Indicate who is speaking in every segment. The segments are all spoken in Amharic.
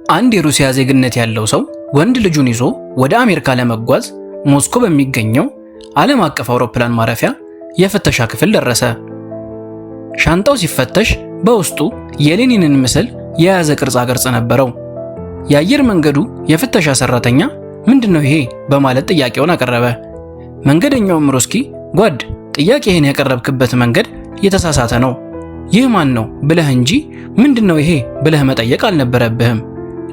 Speaker 1: አንድ የሩሲያ ዜግነት ያለው ሰው ወንድ ልጁን ይዞ ወደ አሜሪካ ለመጓዝ ሞስኮ በሚገኘው ዓለም አቀፍ አውሮፕላን ማረፊያ የፍተሻ ክፍል ደረሰ። ሻንጣው ሲፈተሽ በውስጡ የሌኒንን ምስል የያዘ ቅርጻ ነበረው። የአየር መንገዱ የፍተሻ ሰራተኛ ምንድነው ይሄ በማለት ጥያቄውን አቀረበ። መንገደኛውም ሩስኪ ጓድ፣ ጥያቄህን ያቀረብክበት መንገድ የተሳሳተ ነው። ይህ ማን ነው ብለህ እንጂ ምንድነው ይሄ ብለህ መጠየቅ አልነበረብህም።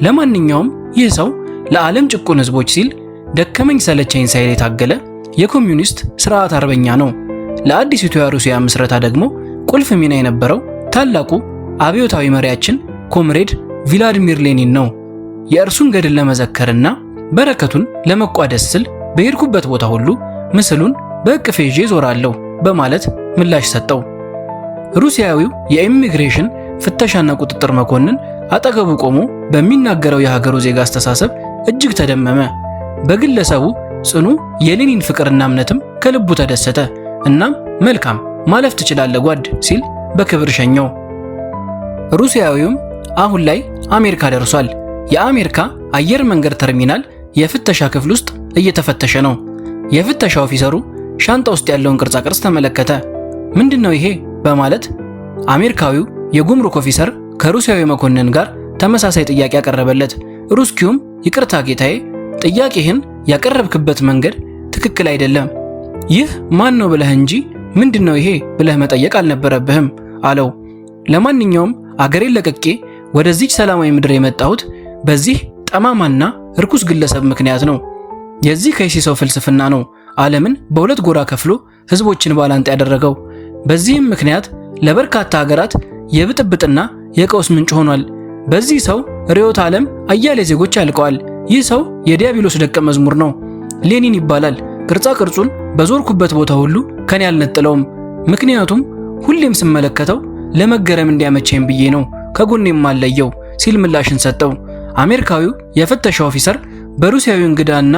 Speaker 1: ለማንኛውም ይህ ሰው ለዓለም ጭቁን ህዝቦች ሲል ደከመኝ ሰለቸኝ ሳይል የታገለ የኮሚዩኒስት ስርዓት አርበኛ ነው። ለአዲሲቱ የሩሲያ ምስረታ ደግሞ ቁልፍ ሚና የነበረው ታላቁ አብዮታዊ መሪያችን ኮምሬድ ቪላዲሚር ሌኒን ነው። የእርሱን ገድል ለመዘከርና በረከቱን ለመቋደስ ስል በሄድኩበት ቦታ ሁሉ ምስሉን በእቅፌ ይዤ ዞራለሁ በማለት ምላሽ ሰጠው። ሩሲያዊው የኢሚግሬሽን ፍተሻና ቁጥጥር መኮንን አጠገቡ ቆሞ በሚናገረው የሀገሩ ዜጋ አስተሳሰብ እጅግ ተደመመ። በግለሰቡ ጽኑ የሌኒን ፍቅርና እምነትም ከልቡ ተደሰተ። እናም መልካም ማለፍ ትችላለህ ጓድ ሲል በክብር ሸኘው። ሩሲያዊውም አሁን ላይ አሜሪካ ደርሷል። የአሜሪካ አየር መንገድ ተርሚናል የፍተሻ ክፍል ውስጥ እየተፈተሸ ነው። የፍተሻ ኦፊሰሩ ሻንጣ ውስጥ ያለውን ቅርጻ ተመለከተ። ምንድነው ይሄ በማለት አሜሪካዊው የጉምሩክ ኦፊሰር ከሩሲያዊ መኮንን ጋር ተመሳሳይ ጥያቄ ያቀረበለት። ሩስኪውም ይቅርታ ጌታዬ፣ ጥያቄህን ያቀረብክበት መንገድ ትክክል አይደለም። ይህ ማን ነው ብለህ እንጂ ምንድነው ይሄ ብለህ መጠየቅ አልነበረብህም አለው። ለማንኛውም አገሬን ለቅቄ ወደዚች ሰላማዊ ምድር የመጣሁት በዚህ ጠማማና እርኩስ ግለሰብ ምክንያት ነው። የዚህ ከይሲ ሰው ፍልስፍና ነው ዓለምን በሁለት ጎራ ከፍሎ ህዝቦችን ባላንጣ ያደረገው። በዚህም ምክንያት ለበርካታ ሀገራት የብጥብጥና የቀውስ ምንጭ ሆኗል። በዚህ ሰው ርዕዮተ ዓለም አያሌ ዜጎች አልቀዋል። ይህ ሰው የዲያብሎስ ደቀ መዝሙር ነው። ሌኒን ይባላል። ቅርጹን በዞርኩበት ቦታ ሁሉ ከኔ አልነጥለውም። ምክንያቱም ሁሌም ስመለከተው ለመገረም እንዲያመቸኝ ብዬ ነው ከጎኔም አለየው ሲል ምላሽን ሰጠው። አሜሪካዊው የፍተሻ ኦፊሰር በሩሲያዊው እንግዳና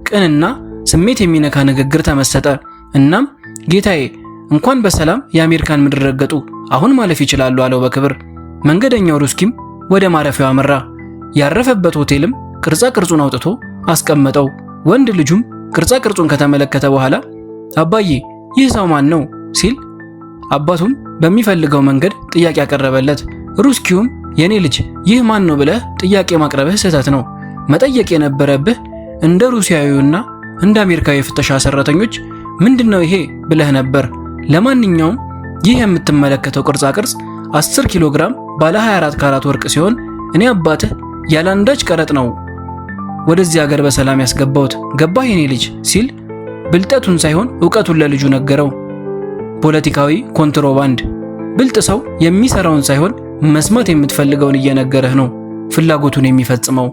Speaker 1: ቅንና ስሜት የሚነካ ንግግር ተመሰጠ። እናም ጌታዬ እንኳን በሰላም የአሜሪካን ምድር ረገጡ፣ አሁን ማለፍ ይችላሉ አለው በክብር። መንገደኛው ሩስኪም ወደ ማረፊያው አመራ። ያረፈበት ሆቴልም ቅርጹን አውጥቶ አስቀመጠው። ወንድ ልጁም ቅርጹን ከተመለከተ በኋላ አባዬ ይህ ሰው ማን ነው ሲል አባቱም በሚፈልገው መንገድ ጥያቄ ያቀረበለት። ሩስኪውም የኔ ልጅ ይህ ማን ነው ብለህ ጥያቄ ማቅረብህ ስህተት ነው። መጠየቅ የነበረብህ እንደ ሩሲያዊውና እንደ አሜሪካዊ የፍተሻ ሰራተኞች ምንድነው ይሄ ብለህ ነበር። ለማንኛውም ይህ የምትመለከተው ቅርጽ 10 ኪሎ ግራም ባለ 24 ካራት ወርቅ ሲሆን እኔ አባትህ ያላንዳች ቀረጥ ነው ወደዚህ ሀገር በሰላም ያስገባሁት። ገባህ የኔ ልጅ ሲል ብልጠቱን ሳይሆን ዕውቀቱን ለልጁ ነገረው። ፖለቲካዊ ኮንትሮባንድ። ብልጥ ሰው የሚሰራውን ሳይሆን መስማት የምትፈልገውን እየነገረህ ነው ፍላጎቱን የሚፈጽመው።